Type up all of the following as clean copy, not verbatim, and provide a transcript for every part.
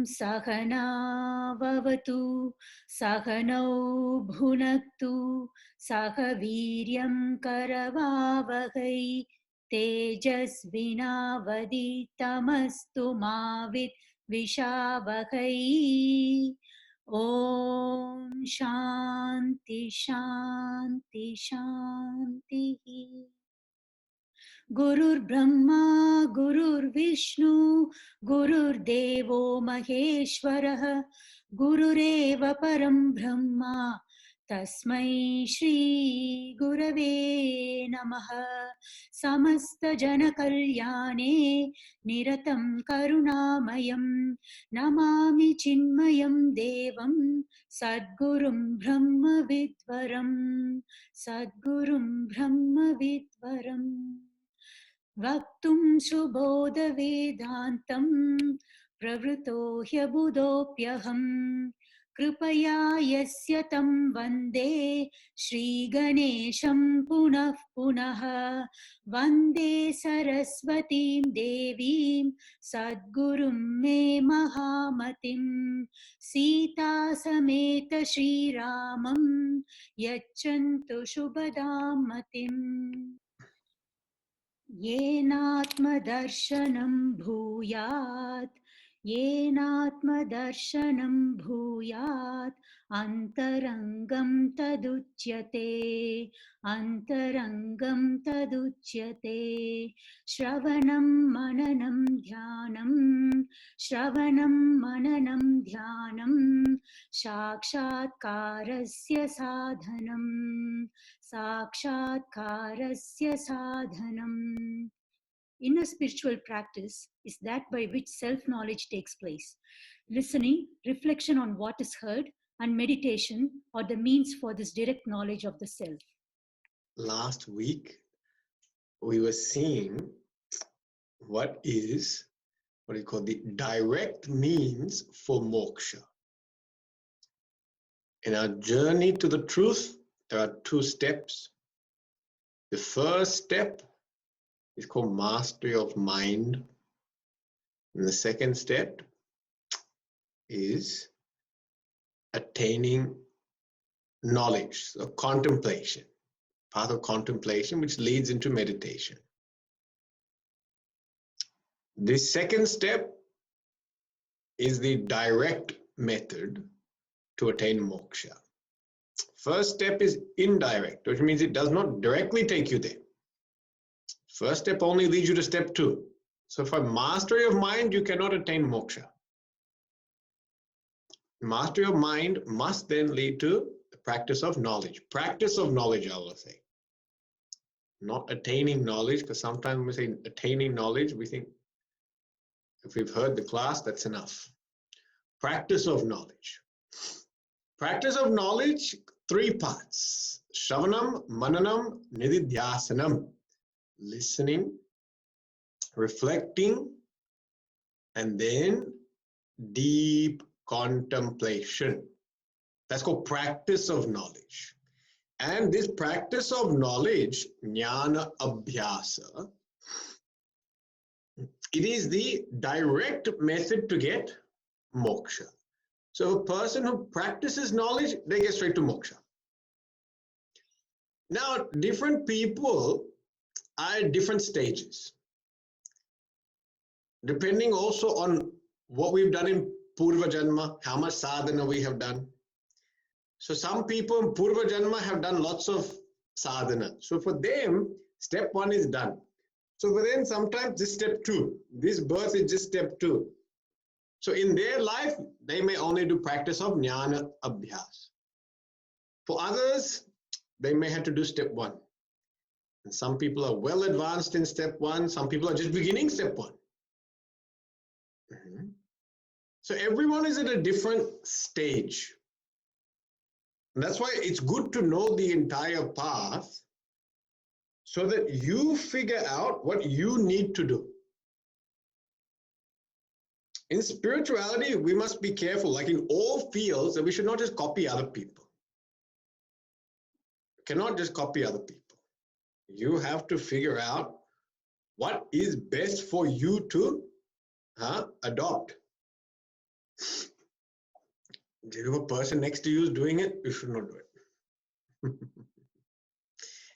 सहना भवतु सहनौ भुनक्तु सह वीर्यं करवावहै तेजस्विनावधीतमस्तु मा विद्विषावहै। ॐ शान्ति शान्ति शान्तिः। गुरुर्ब्रह्मा गुरुर्विष्णु गुरुर्देवो महेश्वरः गुरुरेव परं ब्रह्मा तस्मै श्री गुरवे नमः। समस्तजनकल्याणे निरतं करुणामयं नमामि चिन्मयं देवं सद्गुरुं ब्रह्मविद्वरं सद्गुरुं ब्रह्मविद्वरम्। वक्तुं सुबोध वेदान्तं प्रवृतो ह्यबुधोऽप्यहम् कृपया यस्य तं वन्दे श्रीगणेशं पुनः पुनः। वन्दे सरस्वतीं देवीं सद्गुरुं मे महामतिं सीता समेत श्रीरामं यच्छन्तु शुभदां मतिम्। येनात्मदर्शनं भूयात् येनात्मदर्शनं भूयात् अन्तरङ्गं तदुच्यते अन्तरङ्गं तदुच्यते। श्रवणं मननं ध्यानं श्रवणं मननं ध्यानं साक्षात्कारस्य साधनं साक्षात्कारस्य साधनम्। Inner spiritual practice is that by which self-knowledge takes place. Listening, reflection on what is heard, and meditation are the means for this direct knowledge of the self. Last week, we were seeing what you call the direct means for moksha. In our journey to the truth, there are two steps. The first step is called mastery of mind. And the second step is attaining knowledge, so contemplation, path of contemplation, which leads into meditation. The second step is the direct method to attain moksha. First step is indirect, which means it does not directly take you there. First step only leads you to step 2. So for mastery of mind, you cannot attain moksha. Mastery of mind must then lead to the practice of knowledge. Practice of knowledge, I will say. Not attaining knowledge, because sometimes when we say attaining knowledge, we think if we've heard the class, that's enough. Practice of knowledge. Practice of knowledge, 3 parts. Shravanam, Mananam, Nididhyasanam. Listening, reflecting, and then deep contemplation. That's called practice of knowledge. And this practice of knowledge, jnana abhyasa, it is the direct method to get moksha. So a person who practices knowledge, they get straight to moksha. Now, different people are at different stages, depending also on what we've done in Purva Janma, how much sadhana we have done. So some people in Purva Janma have done lots of sadhana. So for them, step 1 is done. So for them, sometimes this step 2, this birth is just step 2. So in their life, they may only do practice of jnana abhyas. For others, they may have to do step 1. And some people are well advanced in step 1. Some people are just beginning step 1. So everyone is at a different stage. And that's why it's good to know the entire path so that you figure out what you need to do. In spirituality, we must be careful, like in all fields, that we should not just copy other people. You cannot just copy other people. You have to figure out what is best for you to adopt. If a person next to you is doing it, you should not do it.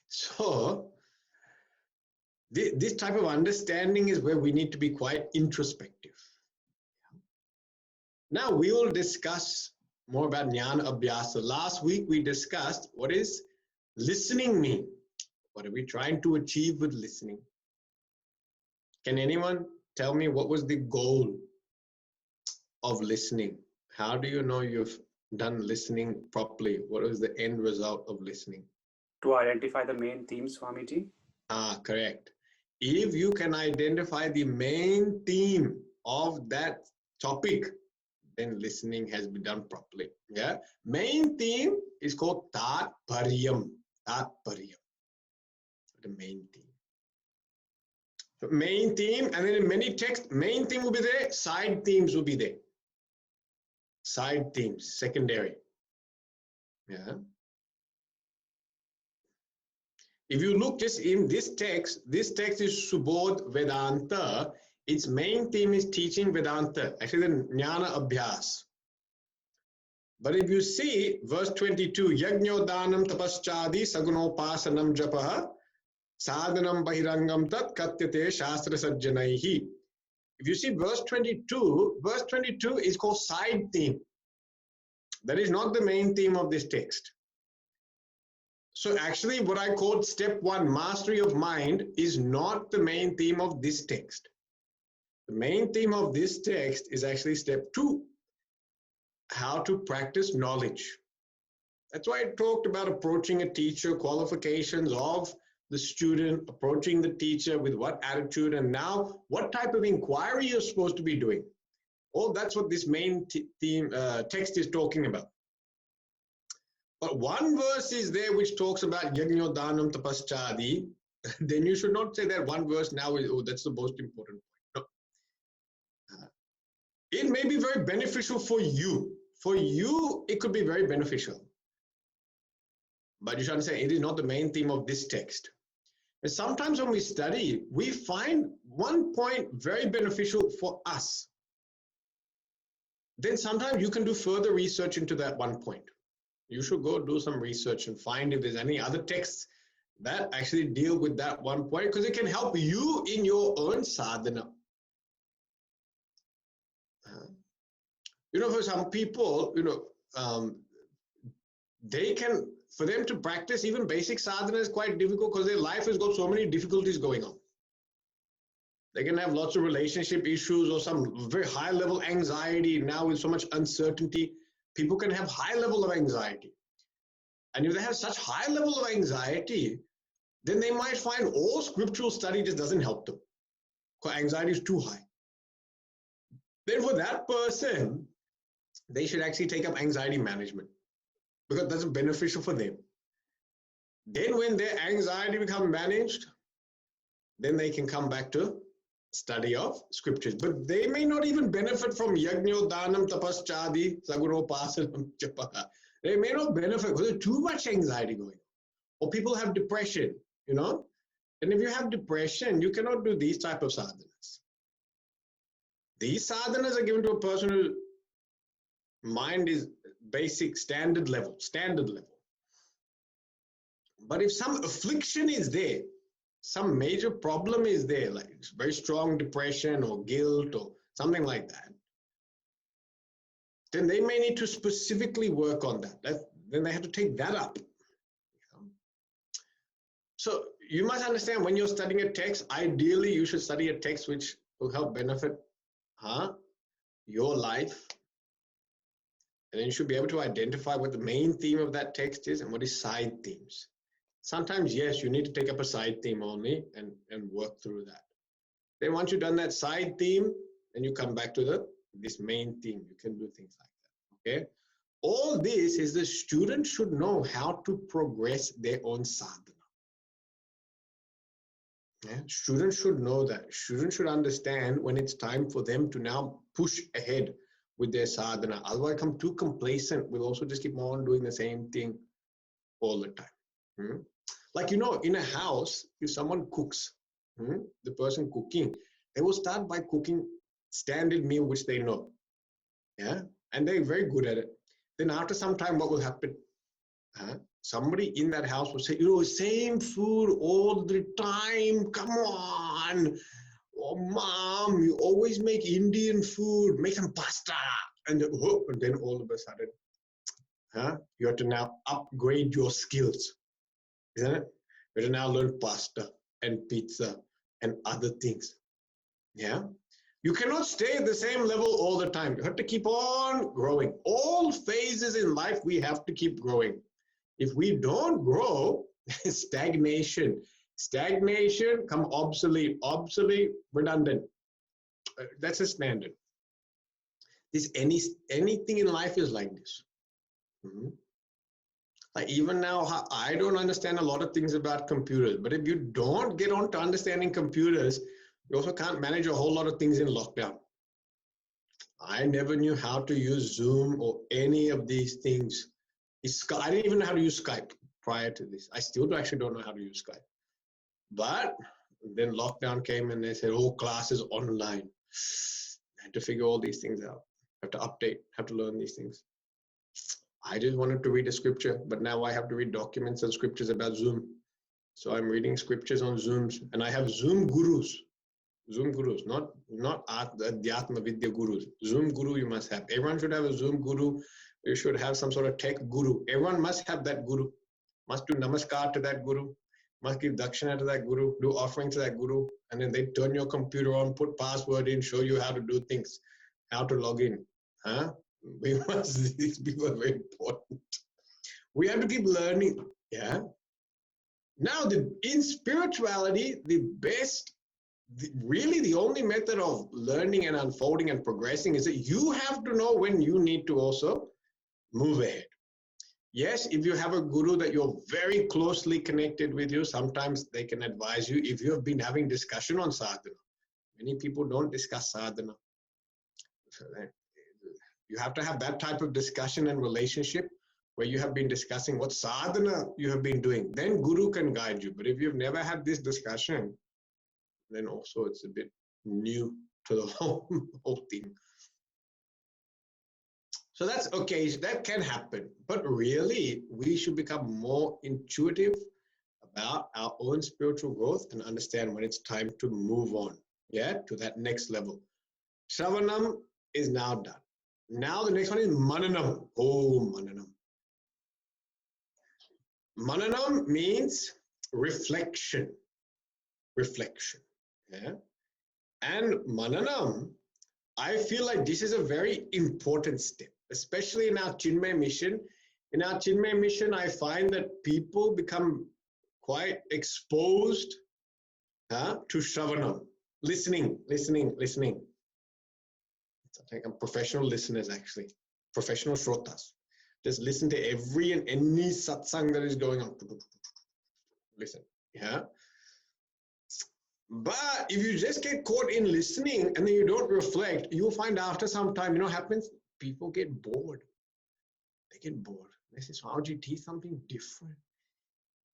So, this type of understanding is where we need to be quite introspective. Now, we will discuss more about Jnana Abhyasa. Last week, we discussed what is listening mean. What are we trying to achieve with listening? Can anyone tell me what was the goal of listening? How do you know you've done listening properly? What is the end result of listening? To identify the main theme, Swamiji. Correct. If you can identify the main theme of that topic, then listening has been done properly. Yeah. Main theme is called Tatparyam. Tatparyam. The main theme. So main theme, and then in many texts, main theme will be there, side themes will be there. Side themes, secondary. Yeah. If you look just in this text is Subodha Vedanta. Its main theme is teaching Vedanta, actually the Jnana Abhyas. But if you see verse 22, Yajñodanam tapaschadi sagunopasanam japaha sadhanam bahirangam tat katyate shastra sajjanaihi. If you see verse 22 is called side theme. That is not the main theme of this text. So actually what I called step 1, mastery of mind, is not the main theme of this text. The main theme of this text is actually step 2, how to practice knowledge. That's why I talked about approaching a teacher, qualifications of the student, approaching the teacher with what attitude, and now what type of inquiry you're supposed to be doing. Oh, that's what this main text is talking about. But one verse is there which talks about Yajñodanam tapaschadi. Then you should not say that one verse now is, oh, that's the most important point. No. It may be very beneficial for you. For you, it could be very beneficial. But you should understand, it is not the main theme of this text. And sometimes when we study, we find one point very beneficial for us. Then sometimes you can do further research into that one point. You should go do some research and find if there's any other texts that actually deal with that one point, because it can help you in your own sadhana. For some people, they can, for them to practice even basic sadhana is quite difficult because their life has got so many difficulties going on. They can have lots of relationship issues or some very high level anxiety now with so much uncertainty. People can have high level of anxiety. And if they have such high level of anxiety, then they might find all scriptural study just doesn't help them because anxiety is too high. Then for that person, they should actually take up anxiety management because that's beneficial for them. Then when their anxiety becomes managed, then they can come back to study of scriptures. But they may not even benefit from Yajñodanam tapaschadi sagunopasanam japaha. They may not benefit because there's too much anxiety going on. Or people have depression, And if you have depression, you cannot do these type of sadhanas. These sadhanas are given to a person whose mind is basic standard level. But if some affliction is there, some major problem is there, like very strong depression or guilt or something like that, then they may need to specifically work on that. Then they have to take that up. So you must understand, when you're studying a text, ideally you should study a text which will help benefit your life. And then you should be able to identify what the main theme of that text is and what is side themes. Sometimes, yes, you need to take up a side theme only and work through that. Then once you've done that side theme, then you come back to this main theme. You can do things like that, okay? All this is the student should know how to progress their own sadhana. Yeah? Students should know that. Students should understand when it's time for them to now push ahead with their sadhana. Otherwise, become too complacent. We'll also just keep on doing the same thing all the time. Like, in a house, if someone cooks, the person cooking, they will start by cooking standard meal which they know. Yeah, and they're very good at it. Then after some time, what will happen? Somebody in that house will say, same food all the time. Come on. Oh, mom, you always make Indian food. Make some pasta. And then all of a sudden, you have to now upgrade your skills, isn't it? You have to now learn pasta and pizza and other things. Yeah. You cannot stay at the same level all the time. You have to keep on growing. All phases in life, we have to keep growing. If we don't grow, stagnation. Stagnation come obsolete, redundant. That's a standard. Anything in life is like this. Mm-hmm. Like even now, I don't understand a lot of things about computers, but if you don't get on to understanding computers, you also can't manage a whole lot of things in lockdown. I never knew how to use Zoom or any of these things. I didn't even know how to use Skype prior to this. I still actually don't know how to use Skype. But then lockdown came and they said, classes online. I had to figure all these things out. Have to update, have to learn these things. I just wanted to read a scripture, but now I have to read documents and scriptures about Zoom. So I'm reading scriptures on Zooms, and I have Zoom gurus. Zoom gurus, not Adhyatma Vidya gurus. Zoom guru you must have. Everyone should have a Zoom guru. You should have some sort of tech guru. Everyone must have that guru. Must do namaskar to that guru. Must give dakshina to that guru. Do offering to that guru. And then they turn your computer on, put password in, show you how to do things, how to log in. These people are very important. We have to keep learning. Yeah. Now, in spirituality, really the only method of learning and unfolding and progressing is that you have to know when you need to also move ahead. Yes, if you have a guru that you're very closely connected with you, sometimes they can advise you. If you have been having discussion on sadhana, many people don't discuss sadhana. So you have to have that type of discussion and relationship where you have been discussing what sadhana you have been doing. Then guru can guide you. But if you've never had this discussion, then also it's a bit new to the whole thing. So that's okay, that can happen. But really, we should become more intuitive about our own spiritual growth and understand when it's time to move on, to that next level. Shravanam is now done. Now the next one is Mananam. Mananam. Mananam means reflection. Reflection. And Mananam, I feel like this is a very important step, especially in our Chinmaya mission. In our Chinmaya mission, I find that people become quite exposed to Shravanam, listening. I think I'm professional listeners, actually, professional shrotas. Just listen to every and any satsang that is going on. Listen, But if you just get caught in listening and then you don't reflect, you'll find after some time, what happens? People get bored. They get bored. They say, Swamiji, teach something different.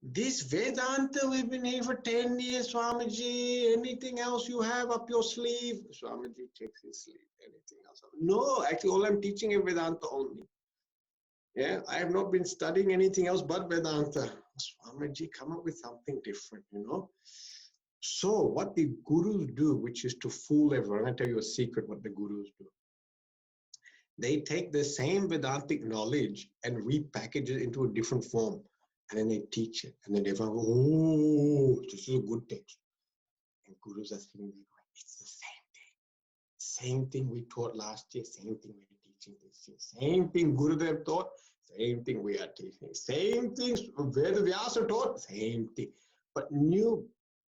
This Vedanta, we've been here for 10 years, Swamiji. Anything else you have up your sleeve? Swamiji checks his sleeve. Anything else? No, actually, all I'm teaching is Vedanta only. I have not been studying anything else but Vedanta. Swamiji, come up with something different, So what the gurus do, which is to fool everyone, I'm going to tell you a secret what the gurus do. They take the same Vedantic knowledge and repackage it into a different form. And then they teach it. And then everyone goes, this is a good text. And gurus are sitting there going, it's the same thing. Same thing we taught last year, same thing we're teaching this year. Same thing Gurudev taught, same thing we are teaching. Same things Veda Vyasa taught, same thing. But new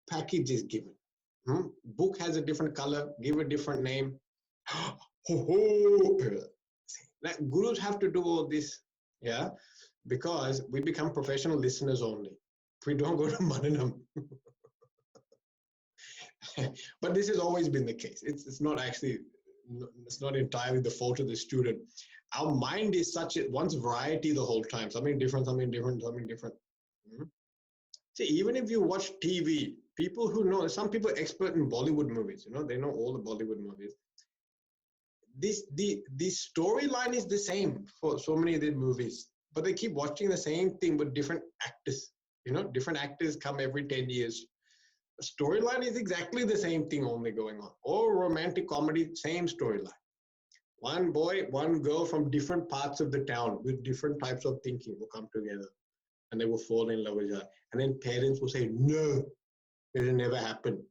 package is given. Book has a different color, give a different name. Gurus have to do all this, because we become professional listeners only. We don't go to Mananam. But this has always been the case. It's not entirely the fault of the student. Our mind is such, it wants variety the whole time. Something different. See, even if you watch TV, people who know, some people are expert in Bollywood movies, they know all the Bollywood movies. the storyline is the same for so many of the movies, but they keep watching the same thing with different actors. You know, different actors come every 10 years. The storyline is exactly the same thing only going on. Or romantic comedy, same storyline. One boy, one girl from different parts of the town with different types of thinking will come together and they will fall in love with each other. And then parents will say, no, it will never happen.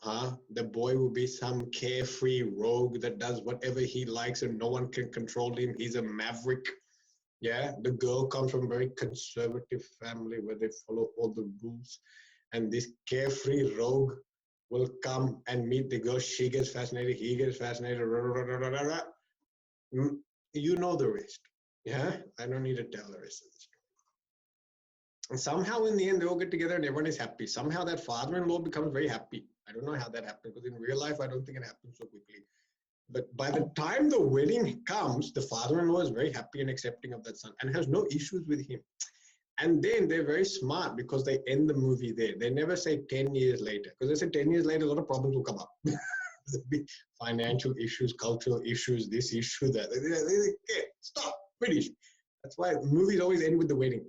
The boy will be some carefree rogue that does whatever he likes and no one can control him. He's a maverick. Yeah, the girl comes from a very conservative family where they follow all the rules. And this carefree rogue will come and meet the girl. She gets fascinated, he gets fascinated. You know the rest. Yeah, I don't need to tell the rest of the story. And somehow in the end, they all get together and everyone is happy. Somehow that father-in-law becomes very happy. I don't know how that happened, because in real life, I don't think it happens so quickly. But by the time the wedding comes, the father-in-law is very happy and accepting of that son and has no issues with him. And then they're very smart because they end the movie there. They never say 10 years later, because they say 10 years later, a lot of problems will come up. There'll be financial issues, cultural issues, this issue, that. Okay, stop, finish. That's why movies always end with the wedding.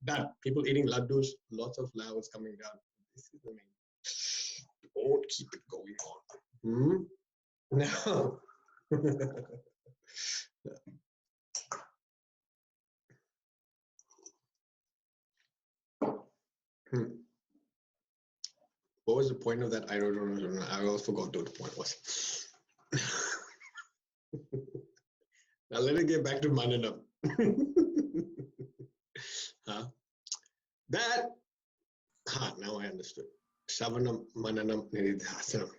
Done. People eating laddus, lots of flowers coming down. This is the main. Don't keep it going on. No. What was the point of that? I don't know. I also forgot what the point was. Now let us get back to Mananam. Now I understood. Savanam, Mananam, Nidhasanam.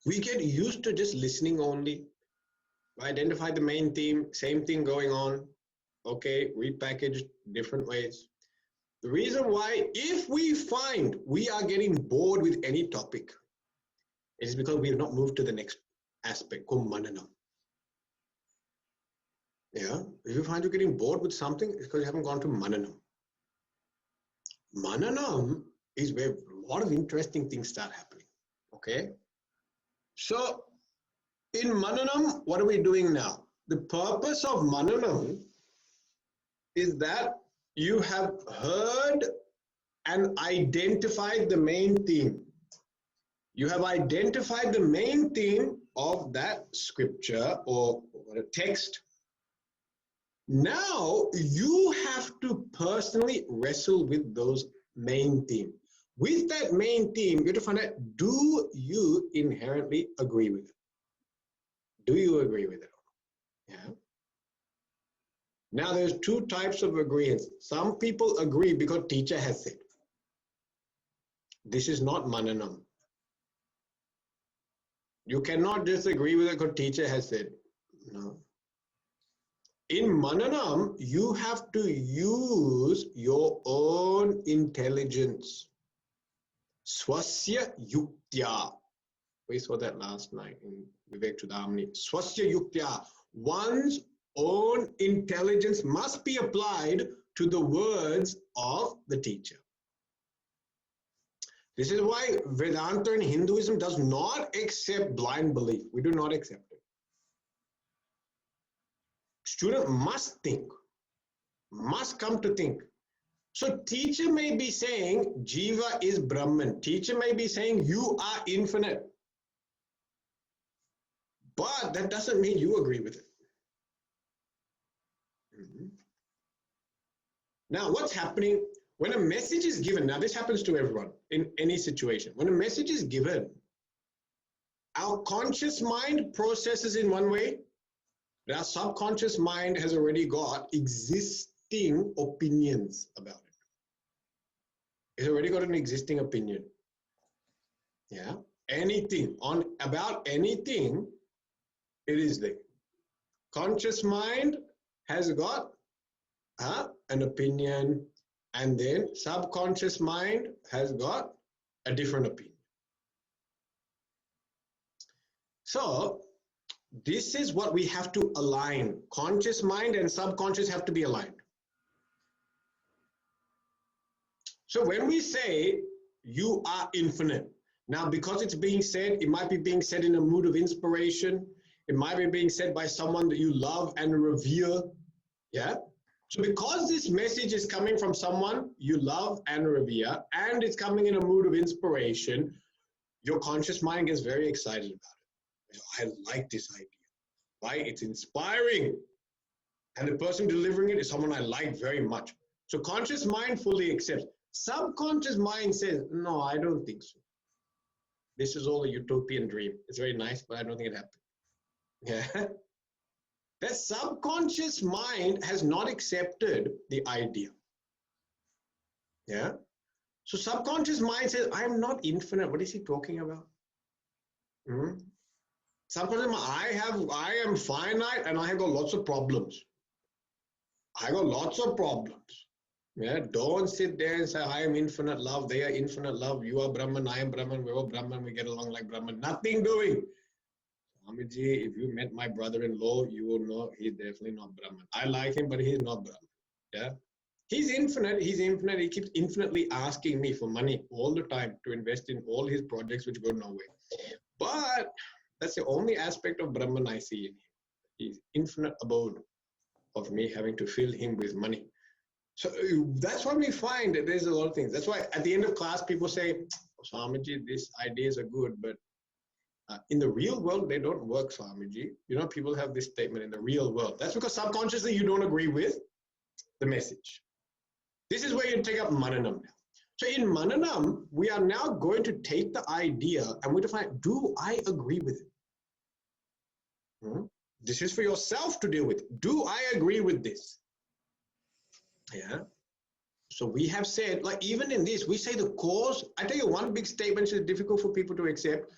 We get used to just listening only. Identify the main theme, same thing going on. Okay, repackaged different ways. The reason why, if we find we are getting bored with any topic, it is because we have not moved to the next aspect called Mananam. Yeah, if you find you're getting bored with something, it's because you haven't gone to Mananam. Mananam is where a lot of interesting things start happening. Okay, so in Mananam, what are we doing now? The purpose of Mananam is that you have heard and identified the main theme. You have identified the main theme of that scripture or a text. Now you have to personally wrestle with those main themes. With that main theme, you have to find out, do you inherently agree with it? Do you agree with it? Yeah. Now there's two types of agreements. Some people agree because teacher has said. This is not Mananam. You cannot just agree with it because teacher has said. No. In Mananam, you have to use your own intelligence. Swasya yuktya. We saw that last night in Vivek Chudamani. Swasya yuktya. One's own intelligence must be applied to the words of the teacher. This is why Vedanta and Hinduism does not accept blind belief. We do not accept it. Student must think, must come to think. So teacher may be saying Jiva is Brahman. Teacher may be saying you are infinite. But that doesn't mean you agree with it. Now what's happening when a message is given? Now this happens to everyone in any situation. When a message is given, our conscious mind processes in one way. Our subconscious mind has already got existing opinions about it. It's already got an existing opinion. Yeah. Anything about anything, it is there. Conscious mind has got an opinion, and then subconscious mind has got a different opinion. So this is what we have to align. Conscious mind and subconscious have to be aligned. So when we say you are infinite, now because it's being said, it might be being said in a mood of inspiration. It might be being said by someone that you love and revere. Yeah. So because this message is coming from someone you love and revere, and it's coming in a mood of inspiration, your conscious mind gets very excited about it. I like this idea, right? It's inspiring. And the person delivering it is someone I like very much. So conscious mind fully accepts. Subconscious mind says, no, I don't think so. This is all a utopian dream. It's very nice, but I don't think it happened. Yeah. That subconscious mind has not accepted the idea. Yeah. So subconscious mind says, I'm not infinite. What is he talking about? Subconscious mind, I am finite and I have got lots of problems. I got lots of problems. Yeah, don't sit there and say, I am infinite love, they are infinite love, you are Brahman, I am Brahman, we're all Brahman, we get along like Brahman. Nothing doing. Swamiji, if you met my brother-in-law, you will know he's definitely not Brahman. I like him, but he's not Brahman. Yeah. He's infinite, he keeps infinitely asking me for money all the time to invest in all his projects which go nowhere. But that's the only aspect of Brahman I see in him. He's infinite abode of me having to fill him with money. So that's what we find that there's a lot of things. That's why at the end of class, people say, oh, Swamiji, these ideas are good, but in the real world, they don't work, Swamiji. You know, people have this statement in the real world. That's because subconsciously you don't agree with the message. This is where you take up Mananam now. So in Mananam, we are now going to take the idea and we're to find, do I agree with it? This is for yourself to deal with. Do I agree with this? Yeah. So we have said, like even in this, we say the cause. I tell you one big statement is difficult for people to accept.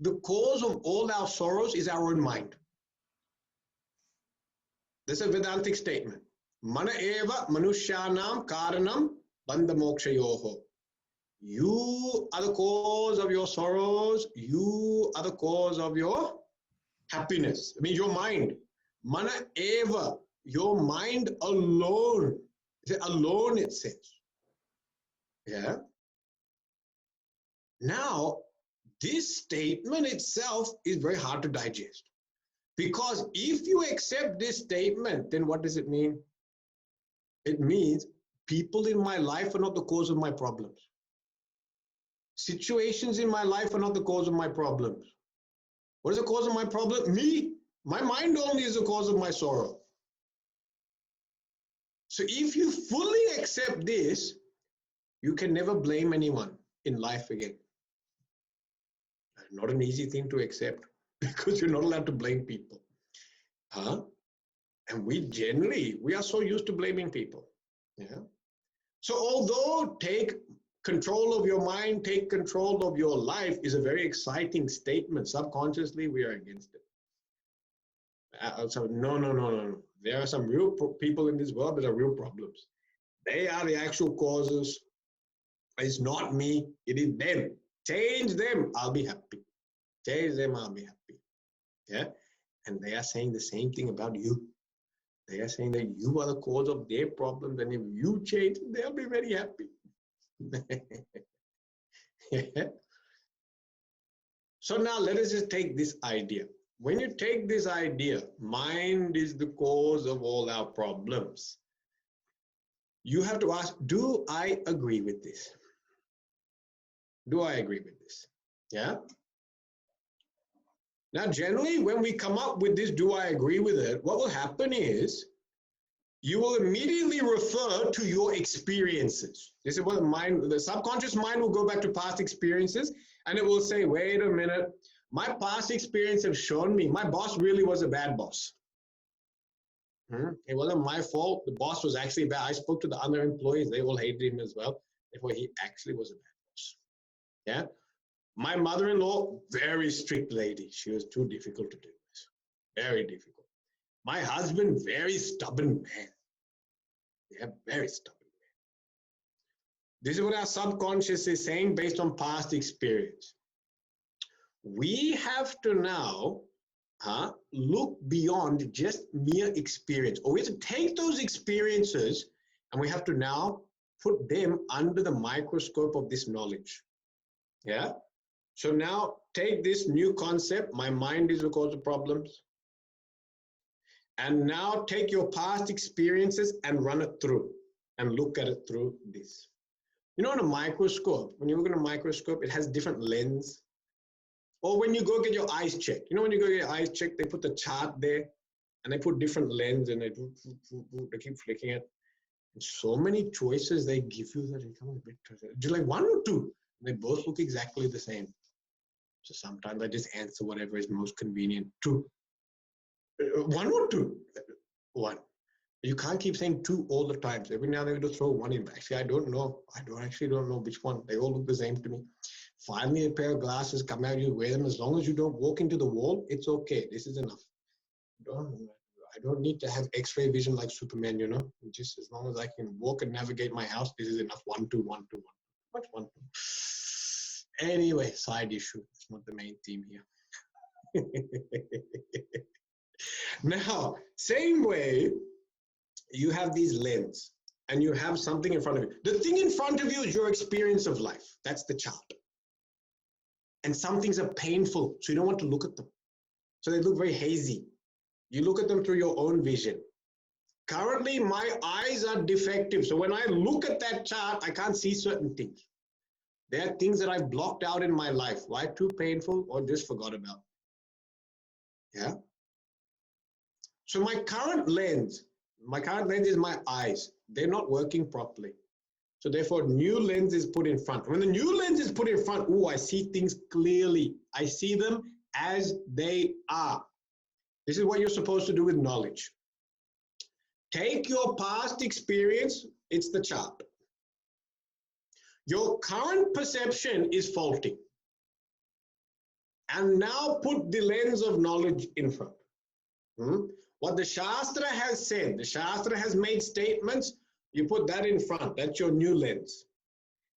The cause of all our sorrows is our own mind. This is a Vedantic statement. Mana eva manushyanam karanam bandha mokshayoho. You are the cause of your sorrows. You are the cause of your happiness. I mean, your mind. Mana eva, your mind alone. Alone, it says. Yeah. Now, this statement itself is very hard to digest. Because if you accept this statement, then what does it mean? It means people in my life are not the cause of my problems. Situations in my life are not the cause of my problems. What is the cause of my problem? Me. My mind only is the cause of my sorrow. So if you fully accept this, you can never blame anyone in life again. Not an easy thing to accept because you're not allowed to blame people. And we are so used to blaming people. Yeah. So although take control of your mind, take control of your life is a very exciting statement, subconsciously we are against it. So no. There are some real people in this world that are real problems. They are the actual causes. It's not me, it is them. Change them, I'll be happy. Change them, I'll be happy. Yeah. And they are saying the same thing about you. They are saying that you are the cause of their problems, and if you change, they'll be very happy. Yeah. So now let us just take this idea. When you take this idea, mind is the cause of all our problems. You have to ask, do I agree with this? Do I agree with this? Yeah. Now, generally, when we come up with this, do I agree with it? What will happen is you will immediately refer to your experiences. This is what the subconscious mind will go back to past experiences and it will say, wait a minute, my past experience have shown me my boss really was a bad boss. It wasn't my fault. The boss was actually bad. I spoke to the other employees. They all hated him as well. Therefore, he actually was a bad boss. Yeah. My mother-in-law, very strict lady. She was too difficult to deal with. Very difficult. My husband, very stubborn man. Yeah, very stubborn man. This is what our subconscious is saying based on past experience. We have to now look beyond just mere experience. Or we have to take those experiences and we have to now put them under the microscope of this knowledge. Yeah? So now take this new concept, my mind is the cause of problems. And now take your past experiences and run it through and look at it through this. You know, in a microscope, when you look at a microscope, it has different lens. Or when you go get your eyes checked, you know, when you go get your eyes checked, they put the chart there and they put different lens and they keep flicking it. And so many choices they give you that become a bit, do you like one or two? And they both look exactly the same. So sometimes I just answer whatever is most convenient. Two. One or two? One. You can't keep saying two all the time. So every now and then you just throw one in. Actually, I don't know. I don't know which one. They all look the same to me. Find me a pair of glasses, come out, you wear them. As long as you don't walk into the wall, it's okay. This is enough. I don't need to have X-ray vision like Superman, you know. Just as long as I can walk and navigate my house, this is enough. 1, 2, 1, 2, 1. What 1, 2? Anyway, side issue. It's not the main theme here. Now, same way, you have these lenses and you have something in front of you. The thing in front of you is your experience of life. That's the chart. And some things are painful, so you don't want to look at them. So they look very hazy. You look at them through your own vision. Currently, my eyes are defective. So when I look at that chart, I can't see certain things. There are things that I've blocked out in my life. Why? Too painful or just forgot about. Yeah. So my current lens is my eyes. They're not working properly. So therefore, new lens is put in front. When the new lens is put in front, I see things clearly. I see them as they are. This is what you're supposed to do with knowledge. Take your past experience, it's the chart. Your current perception is faulty. And now put the lens of knowledge in front. What the Shastra has said, the Shastra has made statements, you put that in front. That's your new lens.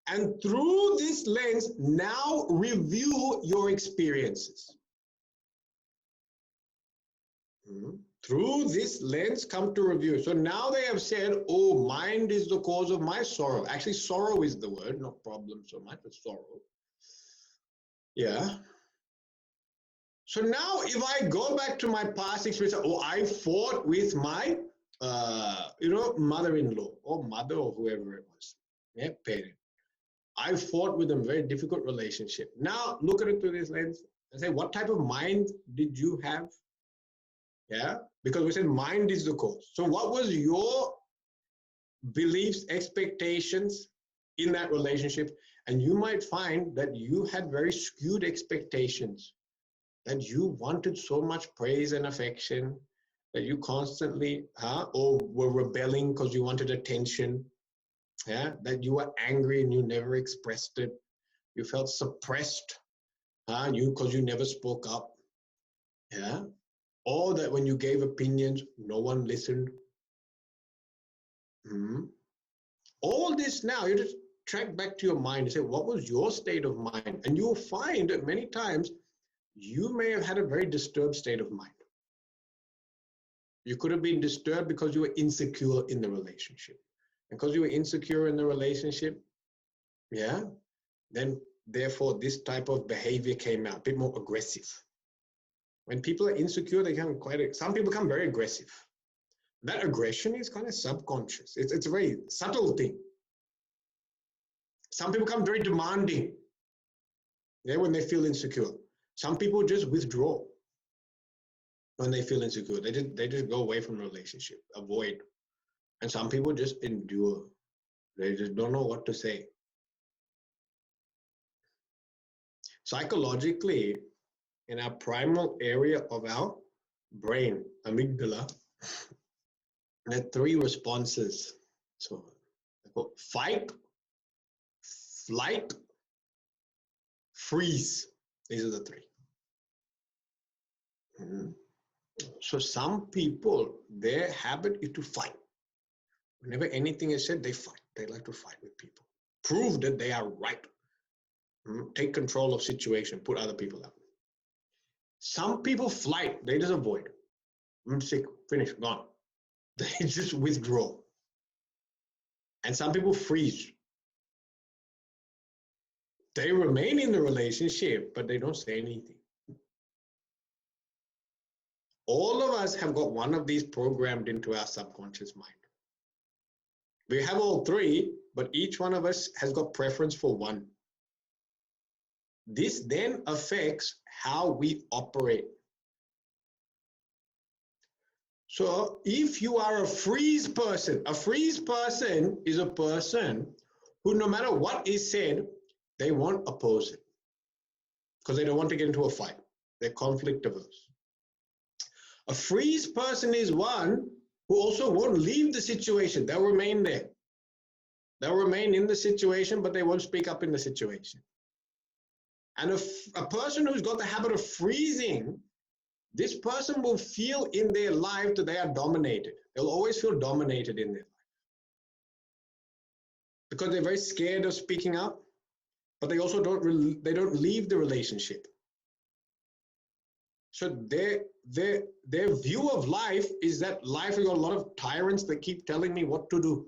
And through this lens, now review your experiences. Through this lens, come to review. So now they have said, oh, mind is the cause of my sorrow. Actually, sorrow is the word, not problem so much, but sorrow. Yeah. So now if I go back to my past experience, I fought with my, mother-in-law or mother or whoever it was, parent. I fought with them, very difficult relationship. Now look at it through this lens and say, what type of mind did you have? Yeah, because we said mind is the cause. So what was your beliefs, expectations in that relationship? And you might find that you had very skewed expectations, that you wanted so much praise and affection, that you constantly, or were rebelling because you wanted attention, that you were angry and you never expressed it. You felt suppressed, because you never spoke up, or that when you gave opinions, no one listened. All this now, you just track back to your mind and say, what was your state of mind? And you'll find that many times you may have had a very disturbed state of mind. You could have been disturbed because you were insecure in the relationship. And because you were insecure in the relationship, then therefore this type of behavior came out, a bit more aggressive. When people are insecure, they become some people become very aggressive. That aggression is kind of subconscious. It's a very subtle thing. Some people become very demanding, when they feel insecure. Some people just withdraw when they feel insecure. They just go away from the relationship, avoid. And some people just endure. They just don't know what to say. Psychologically, in our primal area of our brain, amygdala, there are 3 responses. So, fight, flight, freeze. These are the 3. So some people, their habit is to fight. Whenever anything is said, they fight. They like to fight with people. Prove that they are right. Take control of situation, put other people out. Some people flight, they just avoid. I'm sick, finish, gone. They just withdraw. And some people freeze. They remain in the relationship, but they don't say anything. All of us have got one of these programmed into our subconscious mind. We have all three, but each one of us has got preference for one. This then affects how we operate. So if you are a freeze person is a person who, no matter what is said, they won't oppose it because they don't want to get into a fight. They're conflict averse. A freeze person is one who also won't leave the situation. They'll remain there. They'll remain in the situation, but they won't speak up in the situation. And a person who's got the habit of freezing, this person will feel in their life that they are dominated. They'll always feel dominated in their life because they're very scared of speaking up, but they also don't leave the relationship. So their view of life is that life has got a lot of tyrants that keep telling me what to do.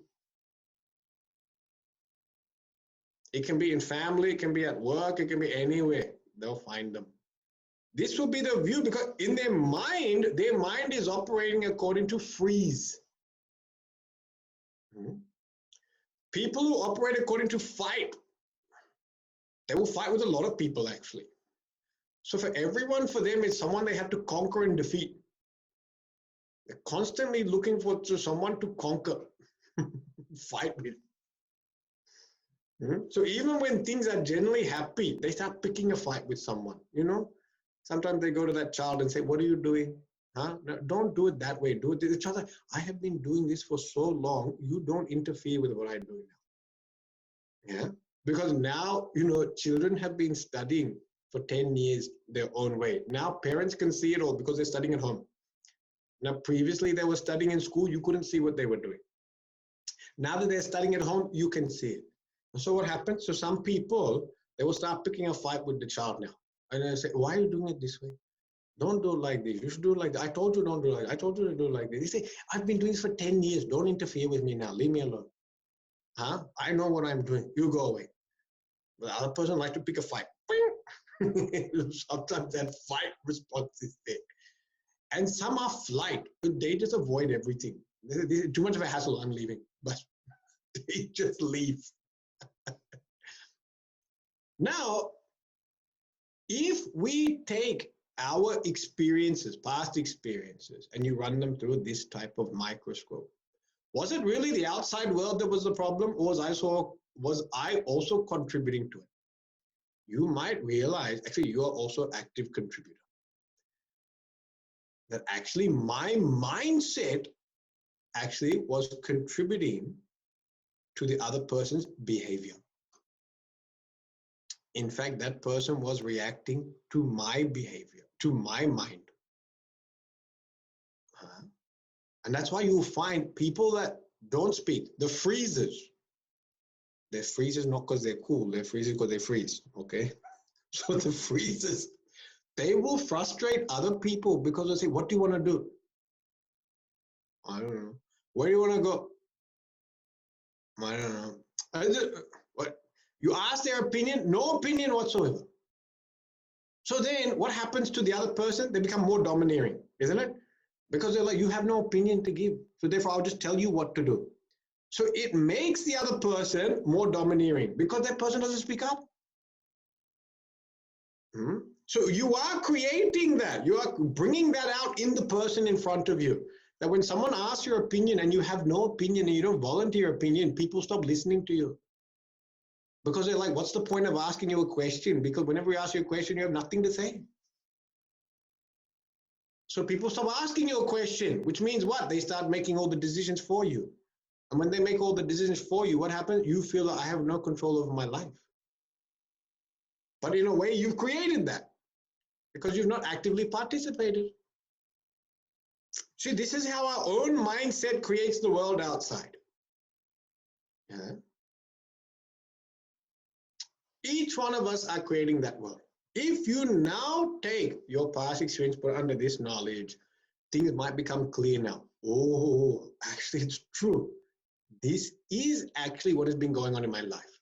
It can be in family, it can be at work, it can be anywhere. They'll find them. This will be the view because in their mind is operating according to freeze. People who operate according to fight, they will fight with a lot of people actually. So for everyone, for them, it's someone they have to conquer and defeat. They're constantly looking for someone to conquer, fight with. So even when things are generally happy, they start picking a fight with someone, you know. Sometimes they go to that child and say, what are you doing? Huh? No, don't do it that way. Do it. The child, I have been doing this for so long. You don't interfere with what I'm doing now. Yeah. Because now, you know, children have been studying for 10 years their own way. Now parents can see it all because they're studying at home. Now previously they were studying in school. You couldn't see what they were doing. Now that they're studying at home, you can see it. So what happens? So some people, they will start picking a fight with the child now. And they say, why are you doing it this way? Don't do it like this. You should do it like that. I told you don't do it like that. I told you to do it like this. They say, I've been doing this for 10 years. Don't interfere with me now. Leave me alone. Huh? I know what I'm doing. You go away. But the other person likes to pick a fight. Sometimes that fight response is there. And some are flight. They just avoid everything. Too much of a hassle. I'm leaving. But they just leave. Now, if we take our experiences, past experiences, and you run them through this type of microscope, was it really the outside world that was the problem, or was I also contributing to it? You might realize, actually, you are also an active contributor. That actually my mindset actually was contributing to the other person's behavior. In fact, that person was reacting to my behavior, to my mind. And that's why you find people that don't speak, the freezers. They're freezers not because they're cool, they're freezers because they freeze, okay? So the freezers, they will frustrate other people because they say, what do you want to do? I don't know. Where do you want to go? I don't know. What? You ask their opinion, no opinion whatsoever. So then what happens to the other person? They become more domineering, isn't it? Because they're like, you have no opinion to give. So therefore, I'll just tell you what to do. So it makes the other person more domineering because that person doesn't speak up. So you are creating that. You are bringing that out in the person in front of you. That when someone asks your opinion and you have no opinion and you don't volunteer your opinion, people stop listening to you. Because they're like, what's the point of asking you a question? Because whenever we ask you a question, you have nothing to say. So people stop asking you a question, which means what? They start making all the decisions for you. And when they make all the decisions for you, what happens? You feel that I have no control over my life. But in a way, you've created that because you've not actively participated. See, this is how our own mindset creates the world outside. Yeah. Each one of us are creating that world. If you now take your past experience, put under this knowledge, things might become clear now. Oh, actually, it's true. This is actually what has been going on in my life.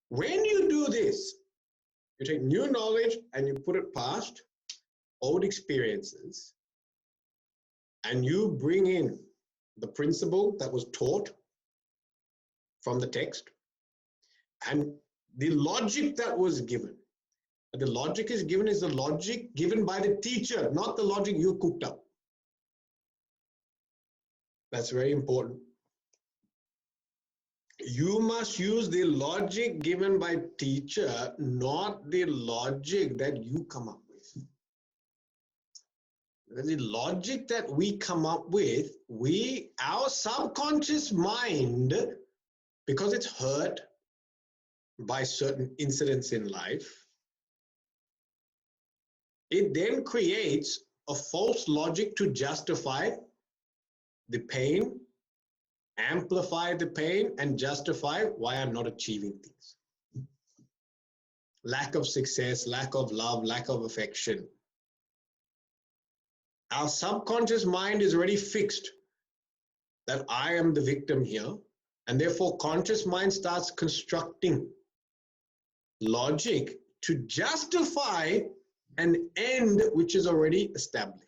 When you do this, You take new knowledge and you put it past old experiences, and you bring in the principle that was taught from the text and the logic that was given. The logic is the logic given by the teacher, not the logic you cooked up. That's very important. You must use the logic given by teacher, not the logic that you come up with. The logic that we come up with, our subconscious mind, because it's hurt by certain incidents in life, it then creates a false logic to justify the pain, amplify the pain, and justify why I'm not achieving things. Lack of success, lack of love, lack of affection. Our subconscious mind is already fixed that I am the victim here, and therefore conscious mind starts constructing logic to justify an end which is already established.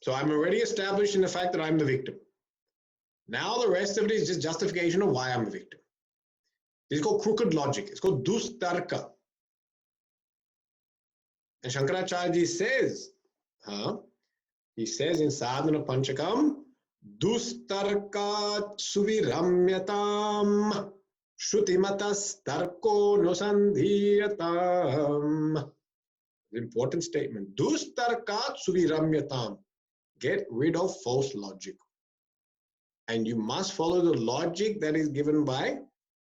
So I'm already established in the fact that I'm the victim. Now the rest of it is just justification of why I'm a victim. This is called crooked logic. It's called dustarka. And Shankaracharya says, he says in Sadhana Panchakam, dustarka suviramyatam shrutimatas tarko nosandhiyatam. Important statement. Dustarka suviramyatam. Get rid of false logic. And you must follow the logic that is given by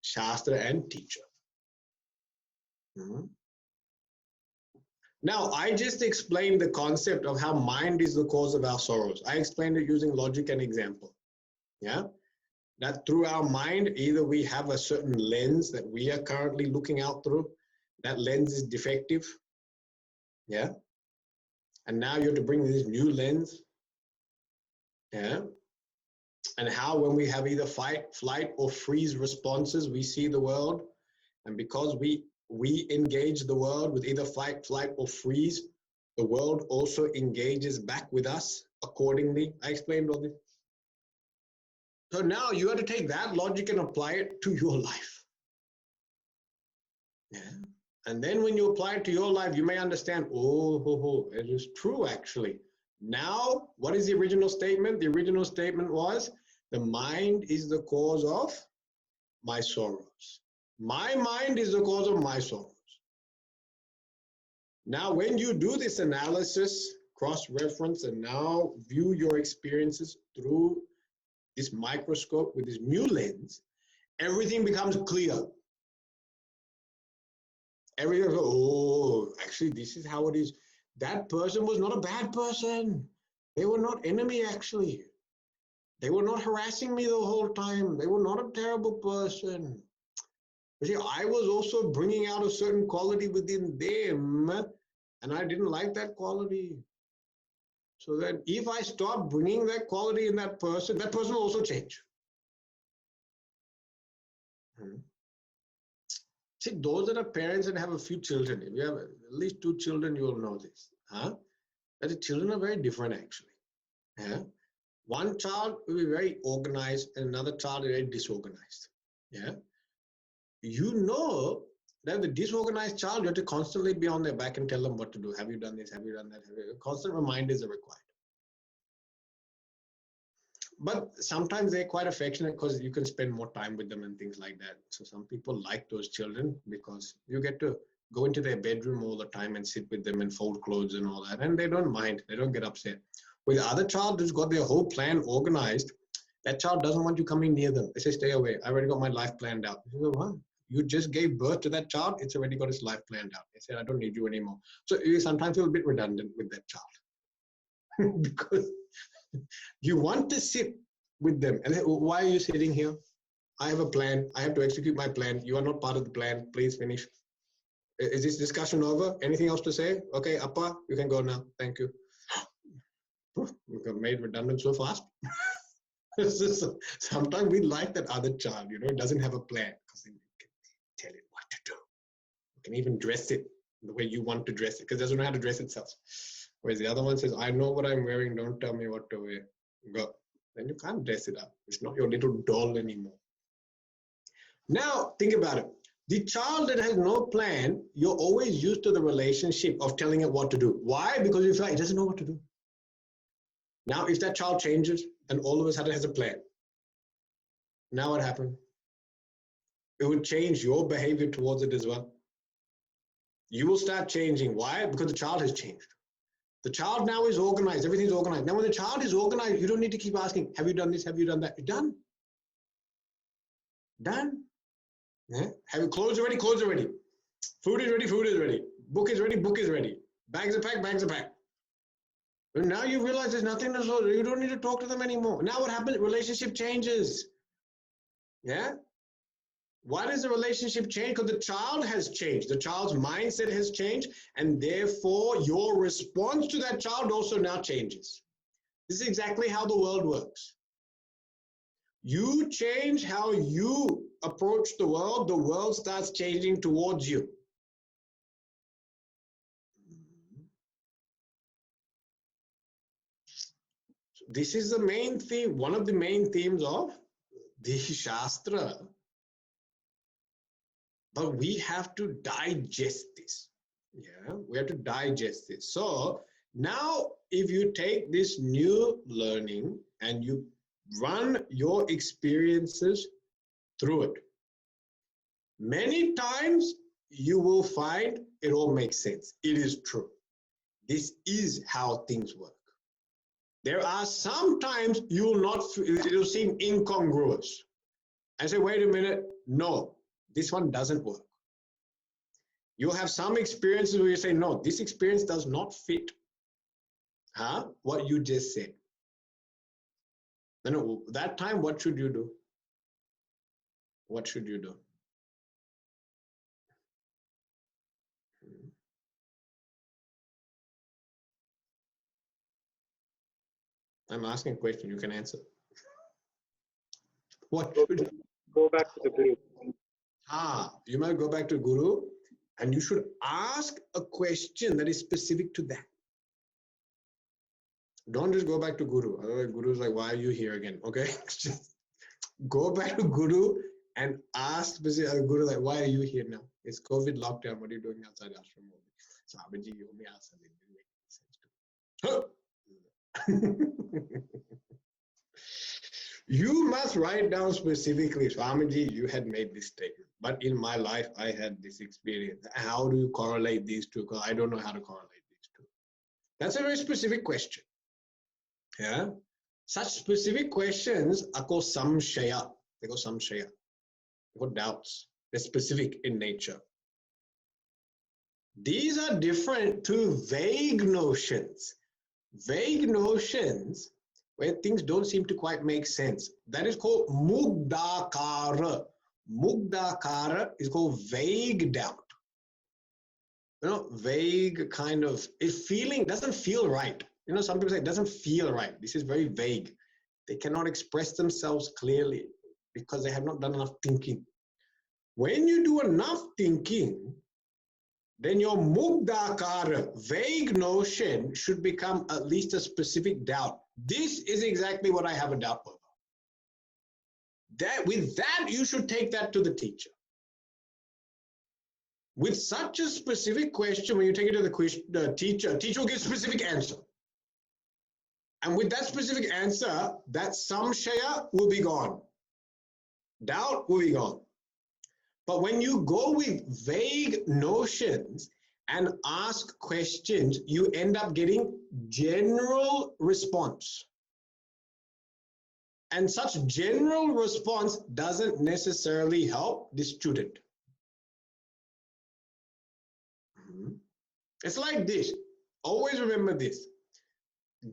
Shastra and teacher. Now, I just explained the concept of how mind is the cause of our sorrows. I explained it using logic and example. Yeah? That through our mind, either we have a certain lens that we are currently looking out through. That lens is defective. Yeah? And now you have to bring this new lens. Yeah? And how when we have either fight, flight, or freeze responses, we see the world. And because we engage the world with either fight, flight, or freeze, the world also engages back with us accordingly. I explained all this. So now you have to take that logic and apply it to your life. Yeah. And then when you apply it to your life, you may understand, it is true actually. Now, what is the original statement? The original statement was, the mind is the cause of my sorrows. My mind is the cause of my sorrows. Now, when you do this analysis, cross-reference, and now view your experiences through this microscope with this new lens, everything becomes clear. Everything goes, actually, this is how it is. That person was not a bad person. They were not enemy, actually. They were not harassing me the whole time. They were not a terrible person. You see, I was also bringing out a certain quality within them, and I didn't like that quality. So that if I stop bringing that quality in that person will also change. See, those that are parents and have a few children, if you have at least 2 children, you will know this. That the children are very different, actually. One child will be very organized and another child is very disorganized. You know that the disorganized child, you have to constantly be on their back and tell them what to do. Have you done this? Have you done that? Constant reminders are required. But sometimes they're quite affectionate because you can spend more time with them and things like that. So some people like those children because you get to go into their bedroom all the time and sit with them and fold clothes and all that. And they don't mind. They don't get upset. With the other child who's got their whole plan organized, that child doesn't want you coming near them. They say, stay away. I already got my life planned out. You say, what? You just gave birth to that child. It's already got its life planned out. They said, I don't need you anymore. So you sometimes feel a bit redundant with that child because you want to sit with them. And why are you sitting here? I have a plan. I have to execute my plan. You are not part of the plan. Please finish. Is this discussion over? Anything else to say? Okay, Appa, you can go now. Thank you. We got made redundant so fast. Sometimes we like that other child, it doesn't have a plan. can even dress it the way you want to dress it, because it doesn't know how to dress itself. Whereas the other one says, I know what I'm wearing, don't tell me what to wear. Go. Then you can't dress it up. It's not your little doll anymore. Now, think about it. The child that has no plan, you're always used to the relationship of telling it what to do. Why? Because you feel like it doesn't know what to do. Now, if that child changes and all of a sudden has a plan, now what happened? It would change your behavior towards it as well. You will start changing. Why? Because the child has changed. The child now is organized. Everything's organized. Now, when the child is organized, you don't need to keep asking, have you done this? Have you done that? You're done. Done. Yeah? Have you clothes ready? Clothes are ready. Food is ready. Food is ready. Book is ready. Book is ready. Bags are packed. Bags are packed. And now you realize there's nothing to do. You don't need to talk to them anymore. Now what happens? Relationship changes. Yeah? Why does the relationship change? Because the child has changed. The child's mindset has changed, and therefore your response to that child also now changes. This is exactly how the world works. You change how you approach the world starts changing towards you. This is the main theme, one of the main themes of the Shastra. But we have to digest this. Yeah, we have to digest this. So now if you take this new learning and you run your experiences through it, many times you will find it all makes sense. It is true. This is how things work. There are some times you will not, it will seem incongruous. And say, wait a minute, no, this one doesn't work. You'll have some experiences where you say, no, this experience does not fit what you just said. Then that time, what should you do? What should you do? I'm asking a question, you can answer. What should you Go back to the Guru. You might go back to Guru, and you should ask a question that is specific to that. Don't just go back to Guru. Otherwise, Guru's like, why are you here again? Okay? Just go back to Guru and ask specific Guru, like, why are you here now? It's COVID lockdown. What are you doing outside ashram? So, Abhiji, you only ask something. You must write down specifically, Swamiji, you had made this statement, but in my life, I had this experience. How do you correlate these two? Because I don't know how to correlate these two. That's a very specific question. Yeah. Such specific questions are called samshaya. They go samshaya. They go doubts. They're specific in nature. These are different to vague notions. Vague notions where things don't seem to quite make sense. That is called mugdakara. Mugdakara is called vague doubt. You know, vague kind of, doesn't feel right. You know, some people say it doesn't feel right. This is very vague. They cannot express themselves clearly because they have not done enough thinking. When you do enough thinking, then your mugdakara, vague notion, should become at least a specific doubt. This is exactly what I have a doubt about. With that, you should take that to the teacher. With such a specific question, when you take it to the teacher will give a specific answer. And with that specific answer, that samshaya will be gone. Doubt will be gone. But when you go with vague notions and ask questions, you end up getting general response. And such general response doesn't necessarily help the student. It's like this. Always remember this.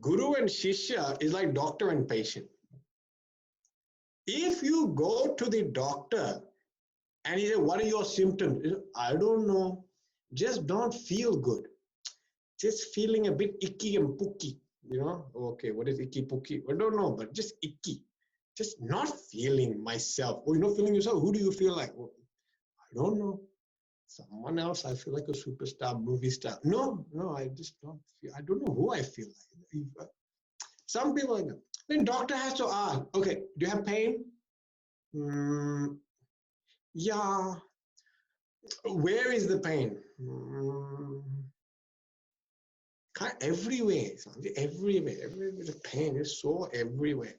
Guru and Shishya is like doctor and patient. If you go to the doctor and he says, what are your symptoms? I don't know. Just don't feel good. Just feeling a bit icky and pooky. You know, okay, what is icky pooky? I don't know, but just icky. Just not feeling myself. Oh, you're not feeling yourself? Who do you feel like? Well, I don't know. someone else, I feel like a superstar, movie star. No, I just don't feel, I don't know who I feel like. Some people, then doctor has to ask, okay, do you have pain? Yeah. Where is the pain? Everywhere. Everywhere. The pain is so everywhere.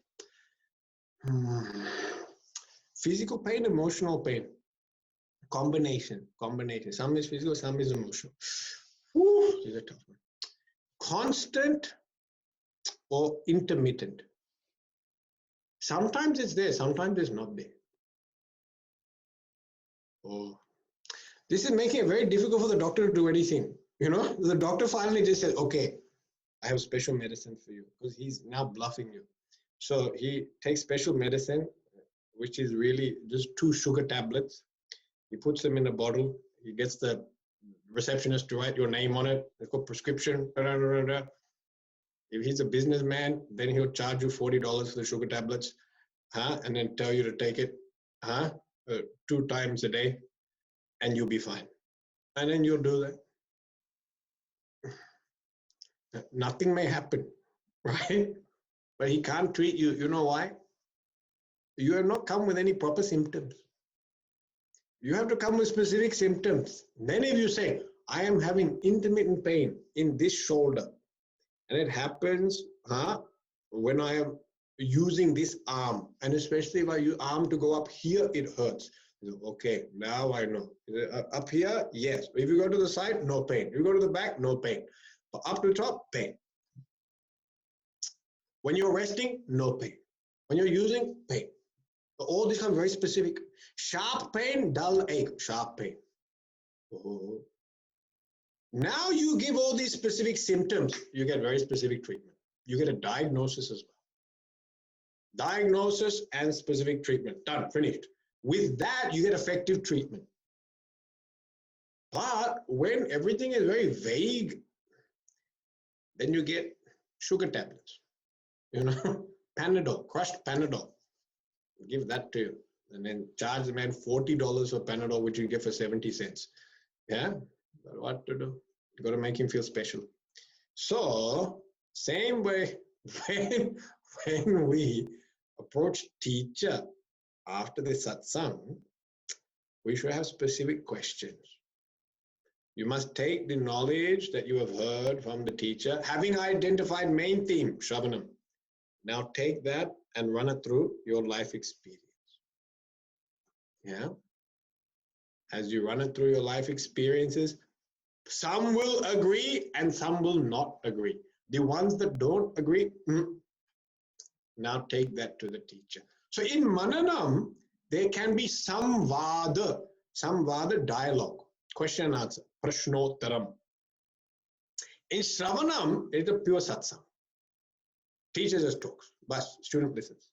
Physical pain, emotional pain. Combination. Some is physical, some is emotional. This is a tough one. Constant or intermittent. Sometimes it's there, sometimes it's not there. Oh, this is making it very difficult for the doctor to do anything. The doctor finally just says, okay, I have special medicine for you, because he's now bluffing you. So he takes special medicine, which is really just 2 sugar tablets. He puts them in a bottle. He gets the receptionist to write your name on it. It's called prescription. If he's a businessman, then he'll charge you $40 for the sugar tablets, and then tell you to take it 2 times a day, and you'll be fine. And then you'll do that. Nothing may happen, right? But he can't treat you. You know why? You have not come with any proper symptoms. You have to come with specific symptoms. Then if you say, I am having intermittent pain in this shoulder, and it happens when I am using this arm, and especially if I use arm to go up here, it hurts. Okay, now I know. Up here, yes. If you go to the side, no pain. If you go to the back, no pain. But up to the top, pain. When you're resting, no pain. When you're using, pain. All this comes very specific. Sharp pain, dull ache, sharp pain. Oh. Now you give all these specific symptoms, you get very specific treatment. You get a diagnosis as well. Diagnosis and specific treatment. Done, finished. With that, you get effective treatment. But when everything is very vague, then you get sugar tablets. Panadol, crushed Panadol. Give that to you. And then charge the man $40 for Panadol, which you get for 70 cents. Yeah? But what to do? You got to make him feel special. So, same way, when we approach teacher after the satsang, we should have specific questions. You must take the knowledge that you have heard from the teacher, having identified main theme, Shravanam. Now take that and run it through your life experience. Yeah? As you run it through your life experiences, some will agree and some will not agree. The ones that don't agree, now take that to the teacher. So in Mananam, there can be some vada dialogue, question and answer, prashnottaram. In Shravanam, it's a pure satsang. Teacher just talks, but student listens.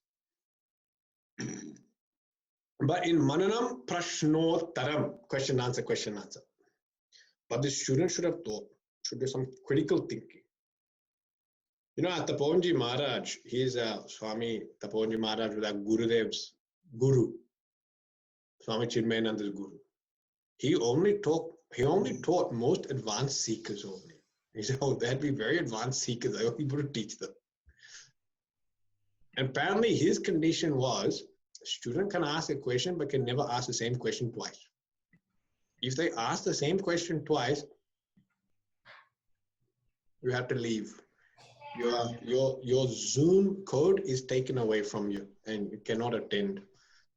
But in Mananam, prashnottaram, question answer. But the student should have thought, should do some critical thinking. Taponji Maharaj, he's Swami Taponji Maharaj, with our Gurudev's guru, Swami Chinmayananda's guru. He only taught most advanced seekers only. He said, that'd be very advanced seekers. I want people to teach them. And apparently his condition was, a student can ask a question but can never ask the same question twice. If they ask the same question twice, you have to leave. Your Zoom code is taken away from you and you cannot attend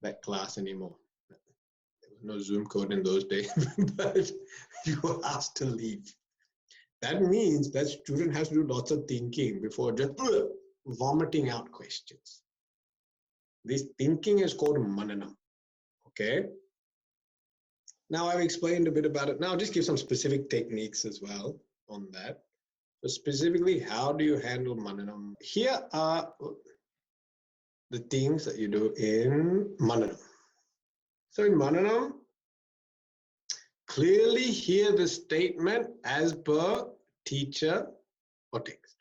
that class anymore. There was no Zoom code in those days, but you were asked to leave. That means that student has to do lots of thinking before just vomiting out questions. This thinking is called mananam. Okay? Now I've explained a bit about it. Now I'll just give some specific techniques as well on that. So specifically, how do you handle mananam? Here are the things that you do in mananam. So in mananam, clearly hear the statement as per teacher or text.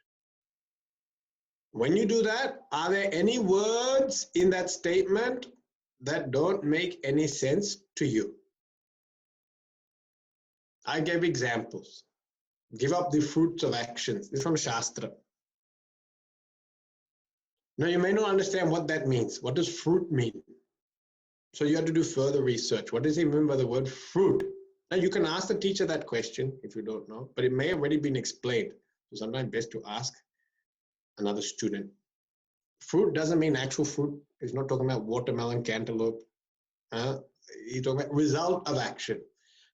When you do that, are there any words in that statement that don't make any sense to you? I gave examples. Give up the fruits of actions. This is from Shastra. Now, you may not understand what that means. What does fruit mean? So you have to do further research. What does he mean by the word fruit? Now, you can ask the teacher that question if you don't know, but it may have already been explained. So sometimes best to ask another student. Fruit doesn't mean actual fruit. He's not talking about watermelon, cantaloupe. He's talking about result of action.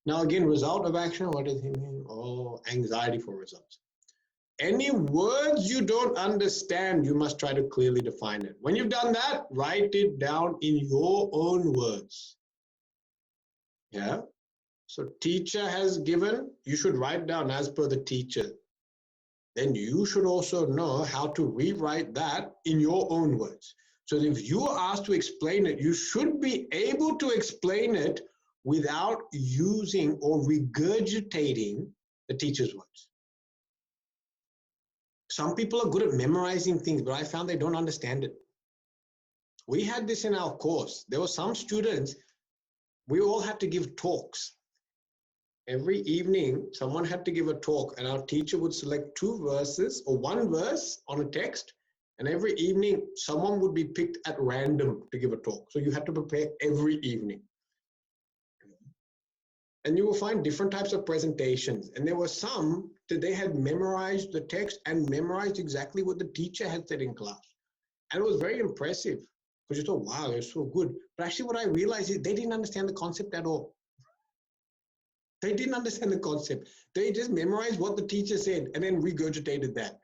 Now, again, result of action, what does he mean? Oh, anxiety for results. Any words you don't understand, you must try to clearly define it. When you've done that, write it down in your own words. Yeah? So teacher has given, you should write down as per the teacher. Then you should also know how to rewrite that in your own words. So if you are asked to explain it, you should be able to explain it without using or regurgitating the teacher's words. Some people are good at memorizing things, but I found they don't understand it. We had this in our course. There were some students, we all had to give talks. Every evening, someone had to give a talk, and our teacher would select 2 verses or 1 verse on a text, and every evening, someone would be picked at random to give a talk. So you had to prepare every evening. And you will find different types of presentations. And there were some that they had memorized the text and memorized exactly what the teacher had said in class. And it was very impressive because you thought, wow, they're so good. But actually what I realized is they didn't understand the concept at all. They didn't understand the concept. They just memorized what the teacher said and then regurgitated that.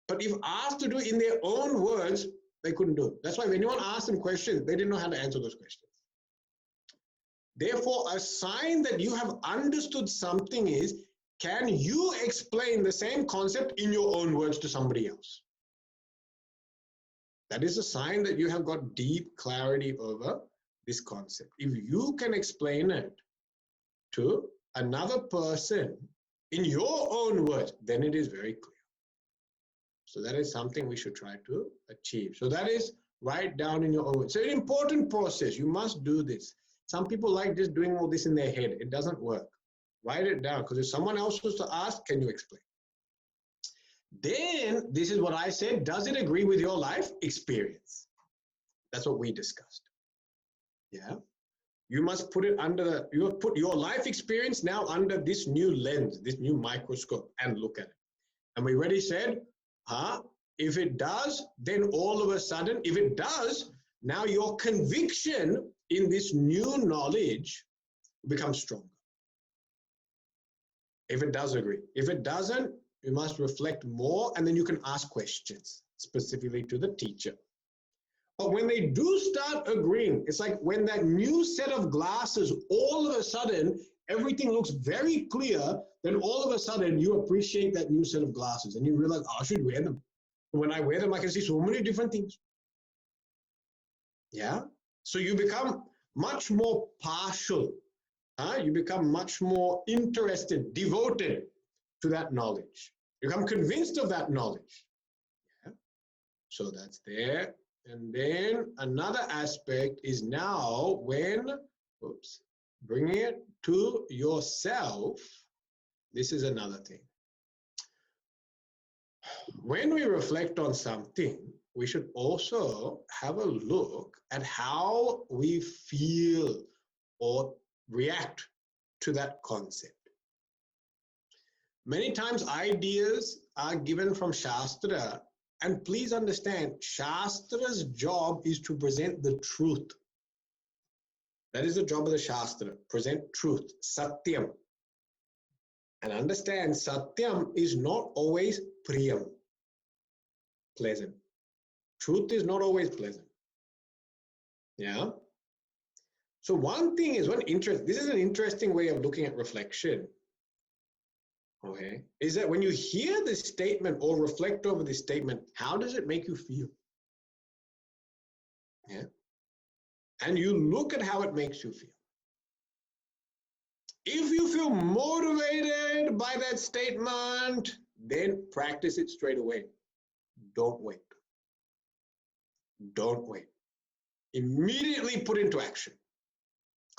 But if asked to do it in their own words, they couldn't do it. That's why when anyone asked them questions, they didn't know how to answer those questions. Therefore, a sign that you have understood something is, can you explain the same concept in your own words to somebody else? That is a sign that you have got deep clarity over this concept. If you can explain it to another person in your own words, then it is very clear. So that is something we should try to achieve. So that is write down in your own words. It's an important process. You must do this. Some people like just doing all this in their head. It doesn't work. Write it down, because if someone else was to ask, can you explain? Then, this is what I said, does it agree with your life experience? That's what we discussed. Yeah. You must put it under, you have put your life experience now under this new lens, this new microscope, and look at it. And we already said, if it does, then all of a sudden, if it does, now your conviction in this new knowledge becomes stronger. If it does agree. If it doesn't, you must reflect more, and then you can ask questions specifically to the teacher. But when they do start agreeing, it's like when that new set of glasses, all of a sudden, everything looks very clear, then all of a sudden you appreciate that new set of glasses and you realize, I should wear them. When I wear them, I can see so many different things. Yeah. So you become much more partial. You become much more interested, devoted to that knowledge. You become convinced of that knowledge. Yeah. So that's there. And then another aspect is now when, bringing it to yourself. This is another thing. When we reflect on something, we should also have a look at how we feel or react to that concept. Many times ideas are given from Shastra, and please understand, Shastra's job is to present the truth. That is the job of the Shastra, present truth, Satyam. And understand, Satyam is not always Priyam, pleasant. Truth is not always pleasant. Yeah? So one thing is, this is an interesting way of looking at reflection. Okay, is that when you hear this statement or reflect over this statement, how does it make you feel? Yeah. And you look at how it makes you feel. If you feel motivated by that statement, then practice it straight away. Don't wait. Don't wait. Immediately put into action.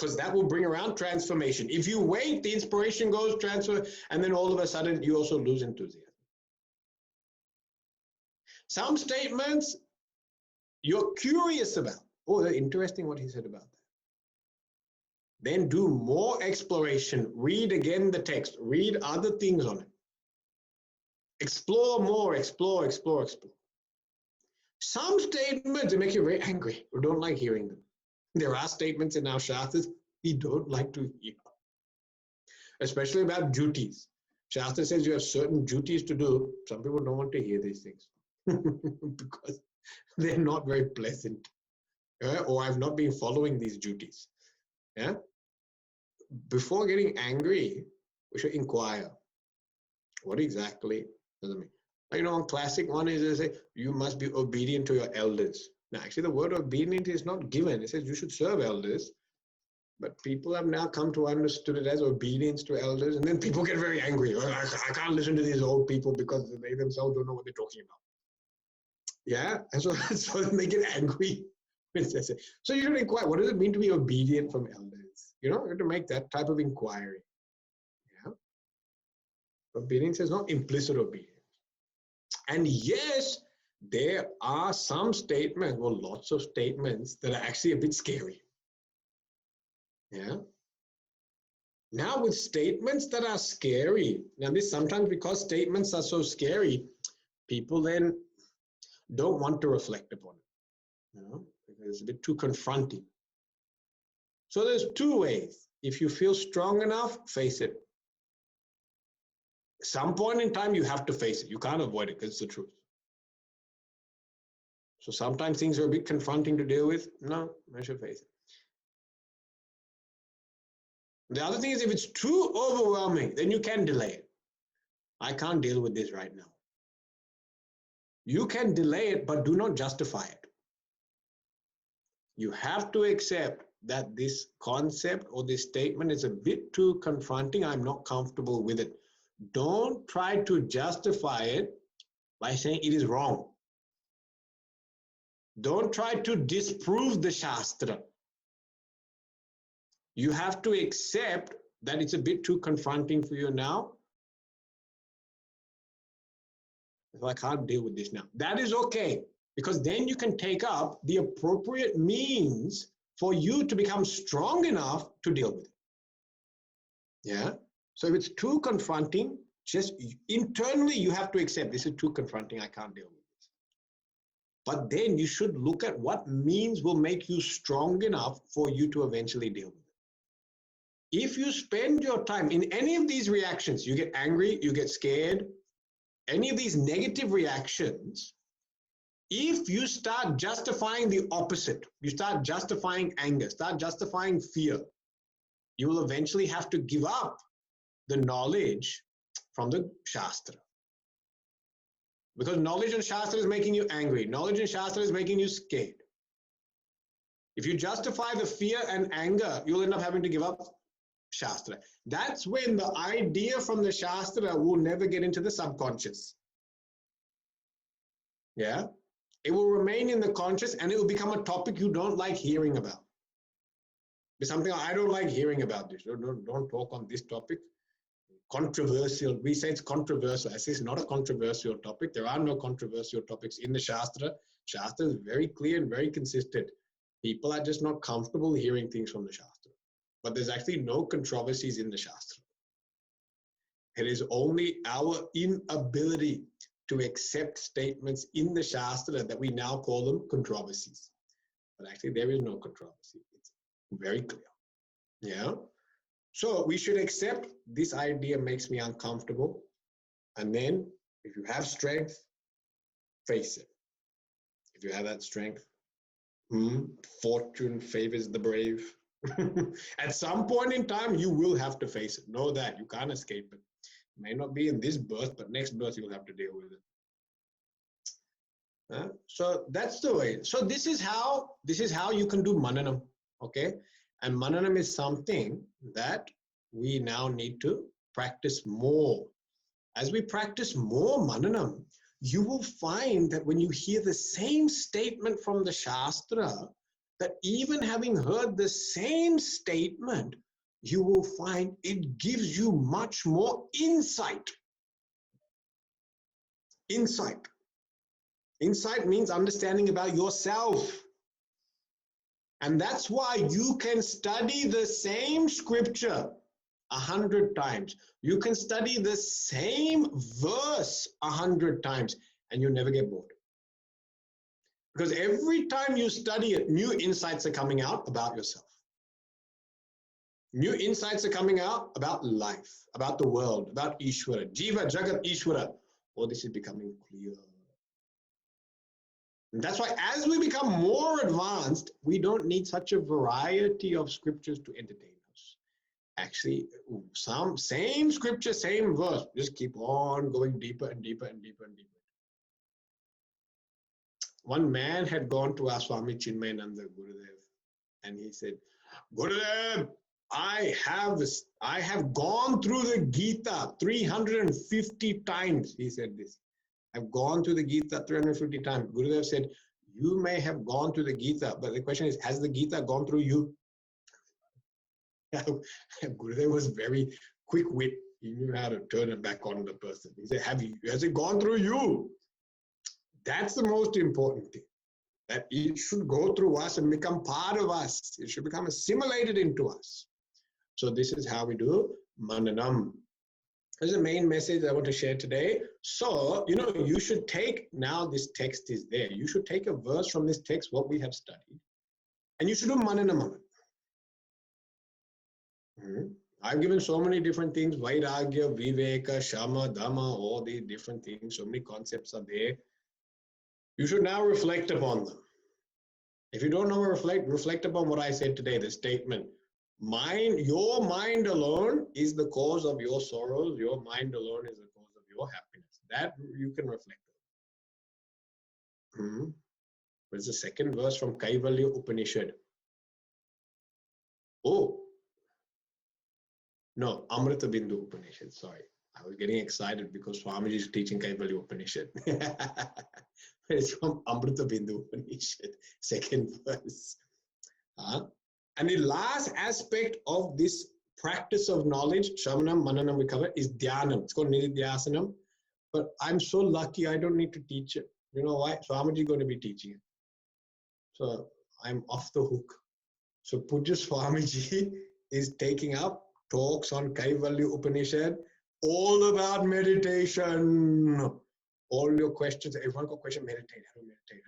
because that will bring around transformation. If you wait, the inspiration goes, transfer, and then all of a sudden you also lose enthusiasm. Some statements you're curious about. Oh, that's interesting what he said about that. Then do more exploration. Read again the text. Read other things on it. Explore more, explore. Some statements, they make you very angry. You don't like hearing them. There are statements in our Shastras we don't like to hear, especially about duties. Shastra says you have certain duties to do. Some people don't want to hear these things because they're not very pleasant. Or I've not been following these duties. Yeah. Before getting angry, we should inquire. What exactly does it mean? You know, classic one is they say you must be obedient to your elders. Now, actually, the word obedient is not given. It says you should serve elders. But people have now come to understand it as obedience to elders, and then people get very angry. I can't listen to these old people because they themselves don't know what they're talking about. Yeah, and so then they get angry. So you should inquire, what does it mean to be obedient from elders? You know, you have to make that type of inquiry. Yeah, obedience is not implicit obedience. And yes, there are some statements, well, lots of statements that are actually a bit scary. Yeah. Now with statements that are scary, now this sometimes because statements are so scary, people then don't want to reflect upon it, you know, because it's a bit too confronting. So there's two ways. If you feel strong enough, face it. At some point in time, you have to face it. You can't avoid it because it's the truth. So sometimes things are a bit confronting to deal with. No, I should face it. The other thing is, if it's too overwhelming, then you can delay it. I can't deal with this right now. You can delay it, but do not justify it. You have to accept that this concept or this statement is a bit too confronting. I'm not comfortable with it. Don't try to justify it by saying it is wrong. Don't try to disprove the Shastra. You have to accept that it's a bit too confronting for you now. So I can't deal with this now. That is okay, because then you can take up the appropriate means for you to become strong enough to deal with it. Yeah. So if it's too confronting, just internally you have to accept this is too confronting. I can't deal with this. But then you should look at what means will make you strong enough for you to eventually deal with it. If you spend your time in any of these reactions, you get angry, you get scared, any of these negative reactions, if you start justifying the opposite, you start justifying anger, start justifying fear, you will eventually have to give up the knowledge from the Shastra. Because knowledge in Shastra is making you angry. Knowledge in Shastra is making you scared. If you justify the fear and anger, you'll end up having to give up Shastra. That's when the idea from the Shastra will never get into the subconscious. Yeah? It will remain in the conscious and it will become a topic you don't like hearing about. It's something I don't like hearing about this. Don't talk on this topic. Controversial. We say it's controversial. I say it's not a controversial topic. There are no controversial topics in the Shastra. Shastra is very clear and very consistent. People are just not comfortable hearing things from the Shastra. But there's actually no controversies in the Shastra. It is only our inability to accept statements in the Shastra that we now call them controversies. But actually there is no controversy. It's very clear. Yeah. So we should accept this idea makes me uncomfortable. And then if you have strength, face it. If you have that strength, fortune favors the brave. At some point in time, you will have to face it. Know that. You can't escape it. It may not be in this birth, but next birth you'll have to deal with it. So that's the way. So this is how you can do mananam. Okay? And mananam is something that we now need to practice more. As we practice more mananam, you will find that when you hear the same statement from the Shastra, that even having heard the same statement, you will find it gives you much more insight. Insight. Insight means understanding about yourself. And that's why you can study the same scripture 100 times. You can study the same verse 100 times and you never get bored. Because every time you study it, new insights are coming out about yourself. New insights are coming out about life, about the world, about Ishvara. Jiva, Jagat, Ishvara. Oh, this is becoming clear. And that's why as we become more advanced, we don't need such a variety of scriptures to entertain us. Actually, same scripture, same verse, just keep on going deeper and deeper and deeper and deeper. One man had gone to our Swami Chinmayananda Gurudev and he said, Gurudev, I have gone through the Gita 350 times. He said this. I've gone through the Gita 350 times. Gurudev said, you may have gone through the Gita, but the question is, has the Gita gone through you? Gurudev was very quick-wit. He knew how to turn it back on the person. He said, has it gone through you? That's the most important thing. That it should go through us and become part of us. It should become assimilated into us. So this is how we do Mananam. This is the main message I want to share today. So, you should take, now this text is there. You should take a verse from this text, what we have studied, and you should do Mananam on it. I've given so many different things, Vairagya, Viveka, Shama, Dhamma, all these different things. So many concepts are there. You should now reflect upon them. If you don't know, reflect upon what I said today, the statement. Your mind alone is the cause of your sorrows. Your mind alone is the cause of your happiness. That you can reflect on. There's the second verse from Kaivalya Upanishad. Oh, no, Amrita Bindu Upanishad, sorry. I was getting excited because Swamiji is teaching Kaivalya Upanishad. It's from Amrita Bindu Upanishad, second verse. And the last aspect of this practice of knowledge, Shravanam, Mananam, we cover, is Dhyanam. It's called Nididhyasanam. But I'm so lucky I don't need to teach it. You know why? Swamiji is going to be teaching it. So I'm off the hook. So Pujya Swamiji is taking up talks on Kaivalya Upanishad, all about meditation. All your questions, everyone got a question, meditate, how to meditate,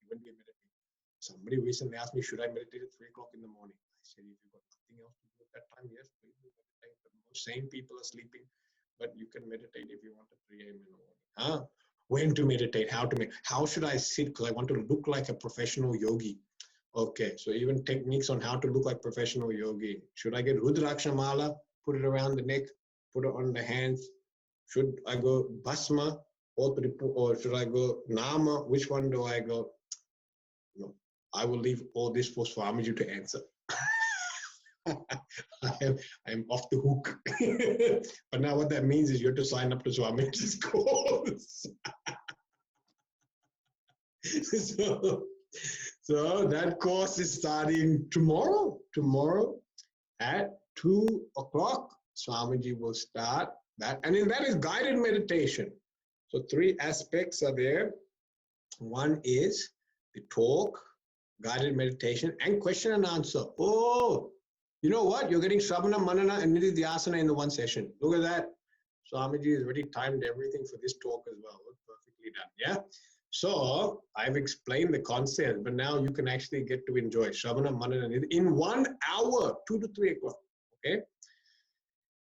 when do you meditate? Somebody recently asked me, should I meditate at 3 o'clock in the morning? I said, if you've got nothing else to do at that time, yes, please do meditate. But most sane people are sleeping, but you can meditate if you want at 3 a.m. in the morning. When to meditate, how to meditate, how should I sit? Because I want to look like a professional yogi. Okay, so even techniques on how to look like professional yogi. Should I get Rudraksha Mala, put it around the neck, put it on the hands? Should I go Bhasma or should I go Nama? Which one do I go? No, I will leave all this for Swamiji to answer. I'm off the hook. But now what that means is you have to sign up to Swamiji's course. So that course is starting tomorrow. Tomorrow at 2 o'clock, Swamiji will start that. And then that is guided meditation. So 3 aspects are there. One is the talk, guided meditation, and question and answer. Oh, you know what? You're getting Shravana, Manana, and Nididhyasana in the one session. Look at that. Swamiji has already timed everything for this talk as well. Perfectly done. Yeah. So I've explained the concept, but now you can actually get to enjoy Shravana, Manana, in 1 hour, 2 to 3 o'clock. Okay.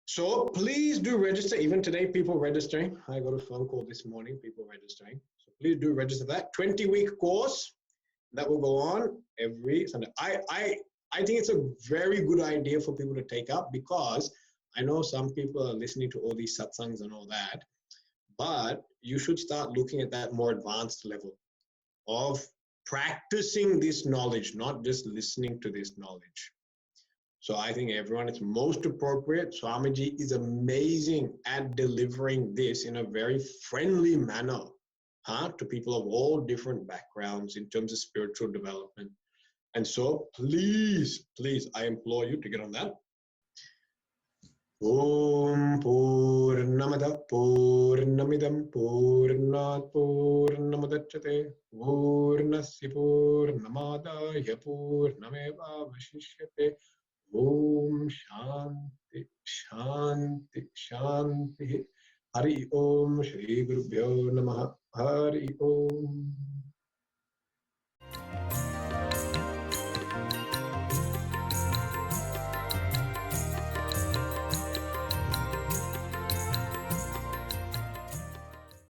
So please do register. Even today, people registering. I got a phone call this morning, people registering. So please do register that 20-week course that will go on every Sunday. I think it's a very good idea for people to take up because I know some people are listening to all these satsangs and all that, but you should start looking at that more advanced level of practicing this knowledge, not just listening to this knowledge. So I think everyone, it's most appropriate. Swamiji is amazing at delivering this in a very friendly manner to people of all different backgrounds in terms of spiritual development. And so please, I implore you to get on that. Om Purnamada Purnamidam Purnat Purnamadachyate Purnasya Purnamadaya Purnameva Vashishyate. Om Shanti Shanti Shanti. Hari Om Shri Gurubhyo Namaha. Hari Om.